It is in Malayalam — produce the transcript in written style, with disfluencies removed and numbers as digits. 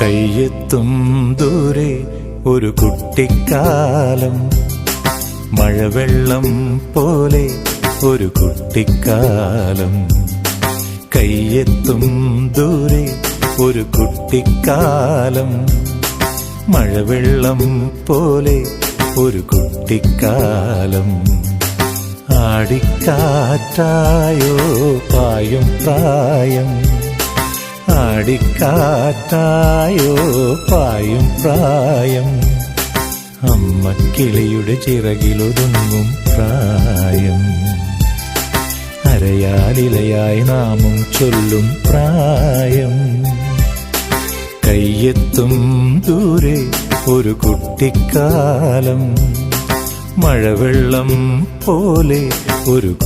കയ്യെത്തും ദൂരെ ഒരു കുട്ടിക്കാലം, മഴവെള്ളം പോലെ ഒരു കുട്ടിക്കാലം. കയ്യെത്തും ദൂരെ ഒരു കുട്ടിക്കാലം, മഴവെള്ളം പോലെ ഒരു കുട്ടിക്കാലം. ആടിക്കാറ്റായോ പായും പ്രായം, ആടിക്കാറ്റായോ പായും പ്രായം. അമ്മക്കിളിയുടെ ചിറകിലൊതുങ്ങും പ്രായം, അരയാലിലയായി നാമം ചൊല്ലും പ്രായം. കയ്യെത്തും ദൂരെ ഒരു കുട്ടിക്കാലം, മഴവെള്ളം പോലെ ഒരു